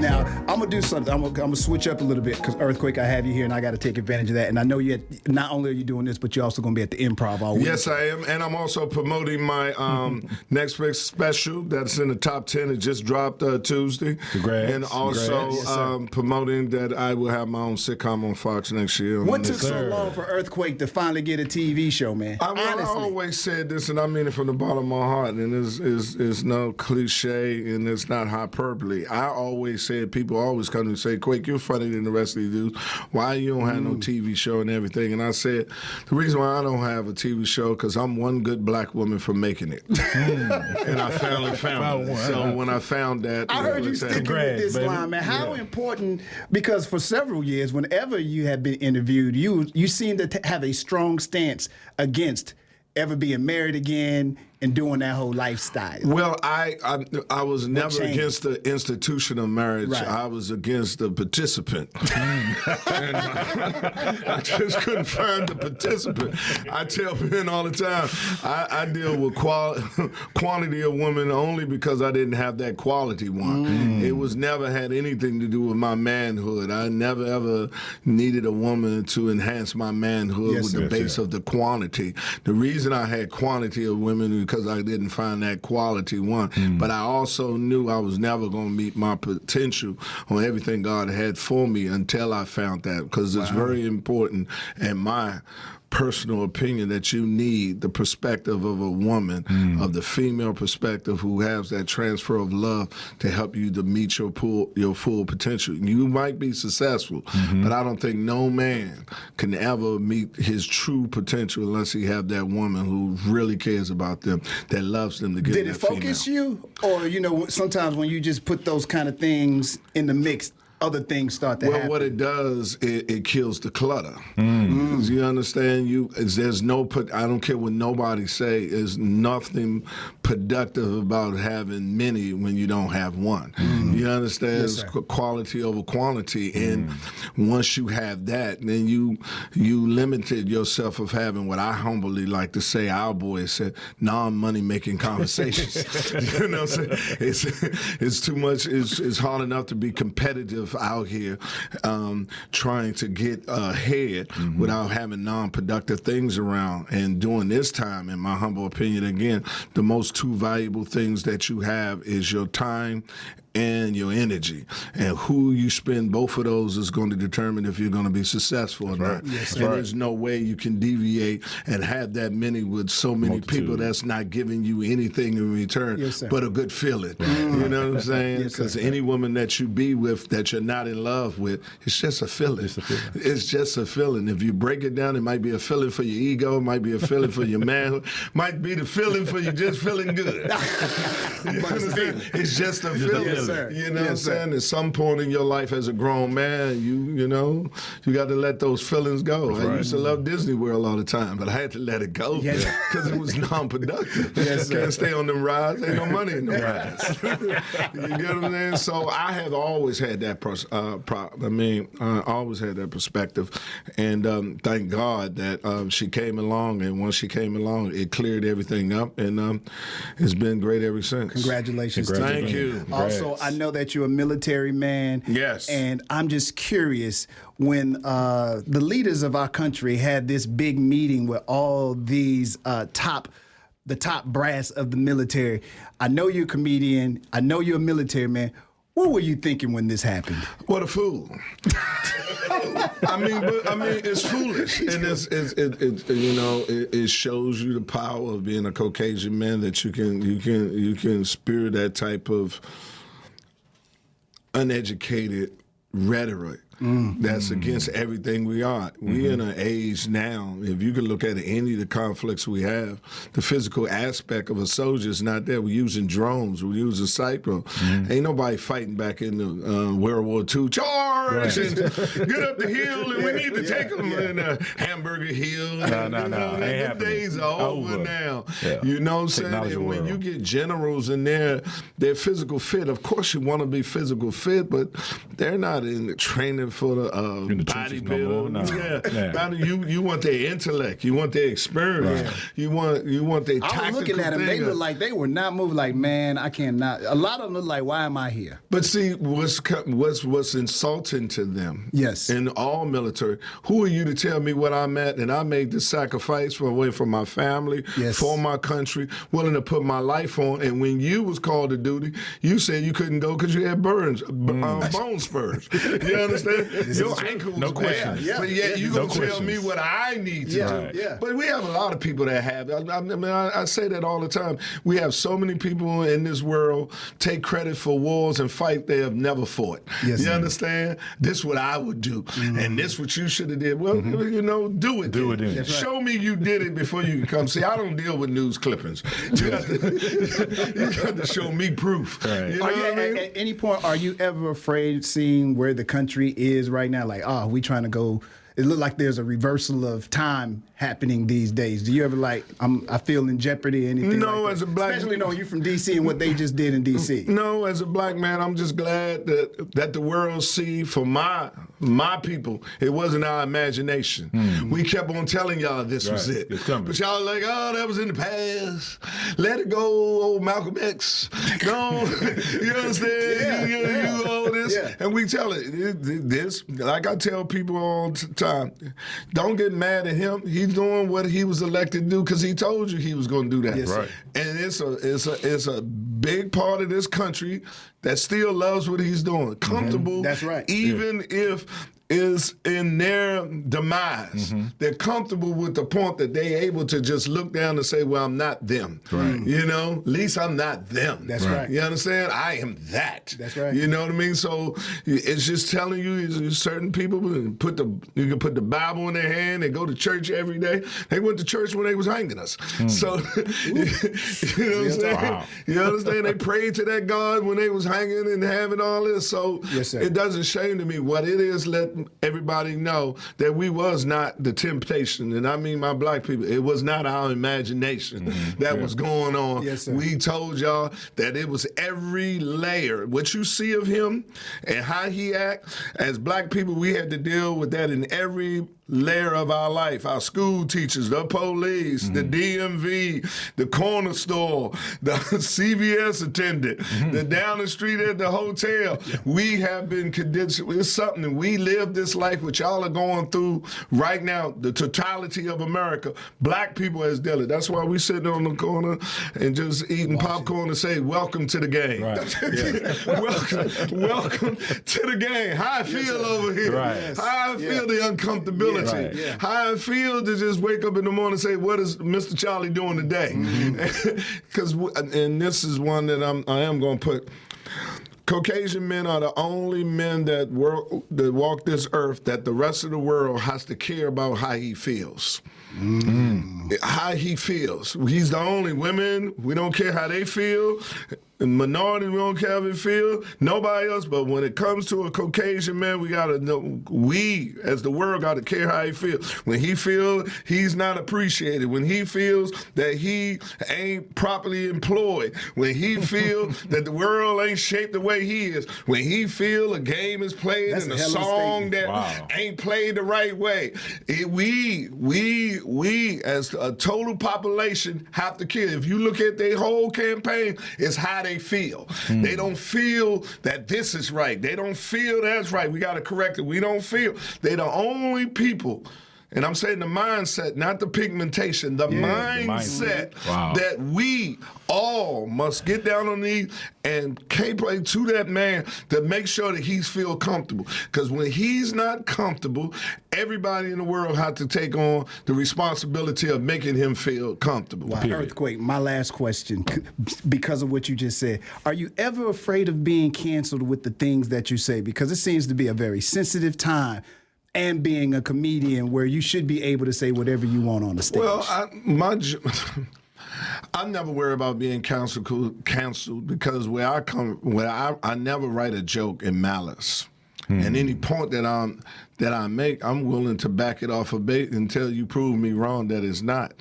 Now, I'm going to do something. I'm gonna switch up a little bit because Earthquake, I have you here and I got to take advantage of that. And I know not only are you doing this, but you're also going to be at the Improv all week. Yes, I am. And I'm also promoting my Netflix special that's in the top 10. It just dropped Tuesday. Congrats. And also promoting that I will have my own sitcom on Fox next year. What took so long for Earthquake to finally get a TV show, man? I always said this, and I mean it from the bottom of my heart, and it's no cliche, and it's not hyperbole. I always said, people always come and say, Quake, you're funnier than the rest of these dudes. Why you don't have no TV show and everything? And I said, the reason why I don't have a TV show, because I'm one good black woman for making it. And I finally found it. So when I found that... I heard you sticking with this line, man. How important, because for several years, whenever you have been interviewed, you seem to have a strong stance against ever being married again and doing that whole lifestyle. Well, I was never against the institution of marriage. Right. I was against the participant. And I just couldn't find the participant. I tell men all the time, I deal with quantity of women only because I didn't have that quality one. It was never had anything to do with my manhood. I never ever needed a woman to enhance my manhood with the base of the quantity. The reason I had quantity of women because I didn't find that quality one. But I also knew I was never going to meet my potential on everything God had for me until I found that, because it's very important in my personal opinion that you need the perspective of a woman, of the female perspective who has that transfer of love to help you to meet your full potential. You might be successful, but I don't think no man can ever meet his true potential unless he have that woman who really cares about them, that loves them to get Did it focus you? Or, sometimes when you just put those kind of things in the mix, other things start to happen. Well, what it does, it kills the clutter. You understand? There's no, I don't care what nobody say, there's nothing productive about having many when you don't have one. You understand? Yes, it's quality over quantity. And once you have that, then you limited yourself of having what I humbly like to say, our boys said, non-money making conversations. You know what I'm saying? It's too much, it's hard enough to be competitive out here trying to get ahead without having non-productive things around. And during this time, in my humble opinion, again, the most two valuable things that you have is your time and your energy. And who you spend both of those is going to determine if you're going to be successful or not. Yes, and there's no way you can deviate and have that many with so many people that's not giving you anything in return but a good feeling. You know what I'm saying? Because any woman that you be with that you're not in love with, it's just a feeling. It's just a feeling. If you break it down, it might be a feeling for your ego, it might be a feeling for your manhood, might be the feeling for you just feeling good. It's just a feeling. You know what I'm saying? At some point in your life as a grown man, you got to let those feelings go. I used to love Disney World all the time, but I had to let it go because it was non-productive. Can't stay on them rides. Ain't no money in the rides. You get what I'm saying? So I have always had that I always had that perspective, and thank God that she came along, and once she came along, it cleared everything up, and it's been great ever since. Congratulations. Thank you. Also, I know that you're a military man. Yes. And I'm just curious, when the leaders of our country had this big meeting with all these the top brass of the military, I know you're a comedian, I know you're a military man. What were you thinking when this happened? What a fool! I mean, it's foolish, and it shows you the power of being a Caucasian man, that you can spear that type of uneducated rhetoric that's against everything we are. We're in an age now, if you can look at any of the conflicts we have, the physical aspect of a soldier is not there. We're using drones, we're using cyber. Ain't nobody fighting back in the World War II. Charge! And get up the hill, and we need to take them in Hamburger Hill. No. The days are over now. You know what I'm saying? And when you get generals in there, they're physical fit. Of course you want to be physical fit, but they're not in training it for the bodybuilder. You want their intellect. You want their experience. Right. You want their tactical I was looking at them. They look like they were not moving. Like, man, I cannot. A lot of them look like, why am I here? But see, what's insulting to them? Yes. In all military, who are you to tell me what I'm at? And I made this sacrifice away from my family, for my country, willing to put my life on. And when you was called to duty, you said you couldn't go because you had bone spurs. You understand? Your ankle was bad. But yet you gonna tell me what I need to do. Yeah. But we have a lot of people that have. I say that all the time. We have so many people in this world take credit for wars and fight they have never fought. Yes, you understand? This is what I would do, and this what you should have did. Well, you know, do it. Do it. Show me you did it before you can come. See, I don't deal with news clippings. You got to show me proof. Right. You know what I mean? At any point, are you ever afraid seeing where the country is right now? Like, we trying to go. It looked like there's a reversal of time happening these days. Do you ever I feel in jeopardy or anything? No, like as a black man. Especially knowing you from D.C. and what they just did in D.C. No, as a black man, I'm just glad that the world see for my people, it wasn't our imagination. We kept on telling y'all this was it. But y'all like, that was in the past. Let it go, old Malcolm X. No, you understand? You all this. Yeah. And we tell it. This, like I tell people all the time, don't get mad at him. He's doing what he was elected to do because he told you he was going to do that. Yes, right. And it's a big part of this country that still loves what he's doing. Comfortable. That's right. Even if is in their demise. They're comfortable with the point that they're able to just look down and say, well, I'm not them. Right. You know, at least I'm not them. That's right. You understand? I am that. That's right. You know what I mean? So it's just telling you, certain people you can put the Bible in their hand, they go to church every day. They went to church when they was hanging us. So, you know what I'm saying? Wow. You understand? They prayed to that God when they was hanging and having all this. So it doesn't shame to me. What it is, let everybody know that we was not the temptation, and I mean my black people, it was not our imagination that was going on. Yes, sir. We told y'all that it was every layer. What you see of him and how he act, as black people, we had to deal with that in every layer of our life. Our school teachers, the police, the DMV, the corner store, the CVS attendant, the down the street at the hotel. We have been condensed. It's something that we live this life, which y'all are going through right now, the totality of America. Black people has done it. That's why we sitting on the corner and just eating popcorn and say, welcome to the game. Right. welcome to the game. How I feel over here. Right. How I feel the uncomfortability. Right. How I feel to just wake up in the morning and say, what is Mr. Charlie doing today? Because, and this is one that I am going to put, Caucasian men are the only men that walk this earth that the rest of the world has to care about how he feels. How he feels. He's the only women. We don't care how they feel. And minorities, we don't care how they feel. Nobody else. But when it comes to a Caucasian man, we gotta know. We, as the world, gotta care how he feels. When he feels he's not appreciated. When he feels that he ain't properly employed. When he feels that the world ain't shaped the way he is. When he feel a game is played and a song that ain't played the right way. We as a total population have to care. If you look at their whole campaign, it's how they feel. They don't feel that this is right. They don't feel that's right. We got to correct it. We don't feel. They're the only people, and I'm saying the mindset, not the pigmentation, the mindset that we all must get down on the knees and play to that man to make sure that he's feel comfortable. Because when he's not comfortable, everybody in the world has to take on the responsibility of making him feel comfortable. Wow. Earthquake, my last question, because of what you just said. Are you ever afraid of being canceled with the things that you say? Because it seems to be a very sensitive time, and being a comedian where you should be able to say whatever you want on the stage. Well, I never worry about being canceled because where I never write a joke in malice. And any point that I make, I'm willing to back it off a bait until you prove me wrong that it's not.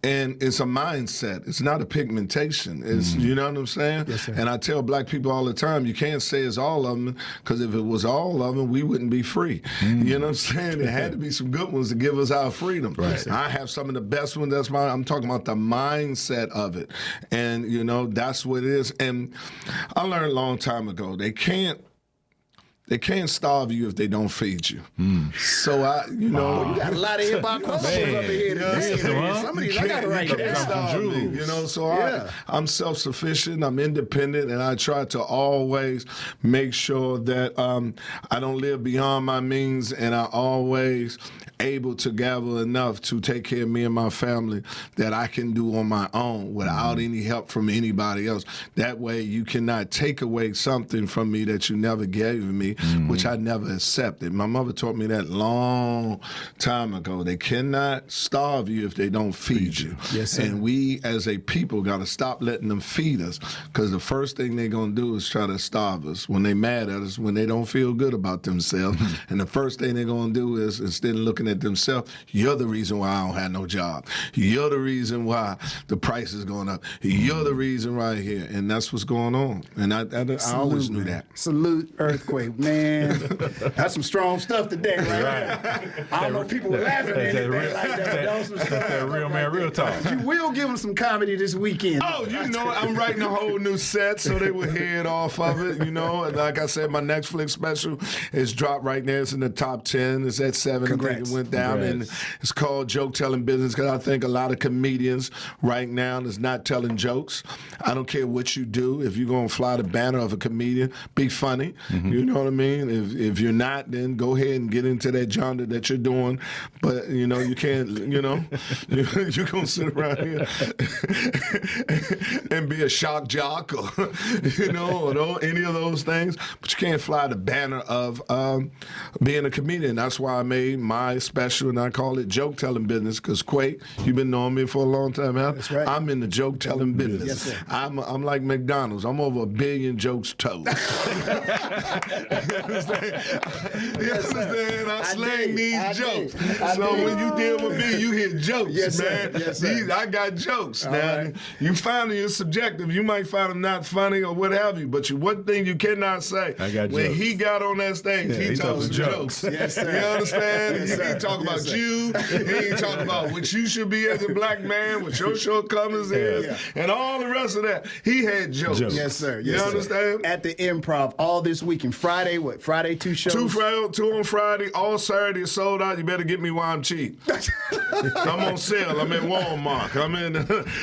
And it's a mindset. It's not a pigmentation. It's you know what I'm saying? Yes, sir. And I tell black people all the time, you can't say it's all of them, because if it was all of them, we wouldn't be free. You know what I'm saying? There had to be some good ones to give us our freedom. Right. I have some of the best ones. I'm talking about the mindset of it. And, you know, that's what it is. And I learned a long time ago, they can't starve you if they don't feed you. So you know, You got a lot of hip-hop customers up here today. Some of these, I got to write can't down. starve me, you know, so I'm self-sufficient, I'm independent, and I try to always make sure that I don't live beyond my means, and I always able to gather enough to take care of me and my family that I can do on my own without any help from anybody else. That way you cannot take away something from me that you never gave me, which I never accepted. My mother taught me that long time ago. They cannot starve you if they don't feed you. Yes, sir. And we as a people got to stop letting them feed us, because the first thing they're going to do is try to starve us when they mad at us, when they don't feel good about themselves. And the first thing they're going to do is, instead of looking at themselves, you're the reason why I don't have no job. You're the reason why the price is going up. You're the reason right here. And that's what's going on. And I always knew that. Salute, Earthquake, man. That's some strong stuff today, right? I don't know if people were laughing at anything like that. That was some stuff. That real man, real talk. You will give them some comedy this weekend. Oh, you know, I'm writing a whole new set so they would head off of it, you know. And like I said, my Netflix special is dropped right now. It's in the top 10. It's at 7. Congrats. I think it went down. And it's called Joke Telling Business, because I think a lot of comedians right now is not telling jokes. I don't care what you do. If you're going to fly the banner of a comedian, be funny. You know what I mean? If you're not, then go ahead and get into that genre that you're doing. But, you know, you can't, you know, you're going to sit around here and be a shock jock or, you know, or any of those things. But you can't fly the banner of being a comedian. That's why I made my special, and I call it Joke Telling Business, because Quake, you've been knowing me for a long time now. That's right. I'm in the joke telling business. Yes, sir. I'm like McDonald's. I'm over 1 billion jokes told. You understand? I slang these jokes. So when you deal with me, you hear jokes, Yes, man. sir. Yes, sir. I got jokes. All Now, right. you find it's subjective. You might find them not funny or what have you, but one thing you cannot say, I got when jokes. he got on that stage, he told some jokes. Yes, sir. You understand? Yes, He sir. ain't talking Yes, about sir. you. He ain't talking about what you should be as a black man, what your shortcomings is, Yeah. and all the rest of that. He had jokes. Yes, sir. Yes, You sir. understand? At the Improv all this weekend. Friday, what? Friday, 2 shows? Two on Friday, all Saturday is sold out. You better get me while I'm cheap. I'm on sale. I'm at Walmart.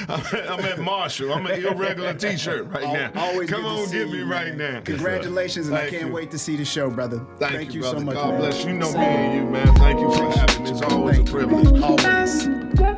I'm at Marshall. I'm an irregular T-shirt right now. Always Come good to on, see get me you, right man. now. Congratulations, and I Thank can't you. wait to see the show, brother. Thank you, so brother. much, God man. bless you. You know me and you, man. Thank you for having me. It's always a Thank you, man. privilege. Always.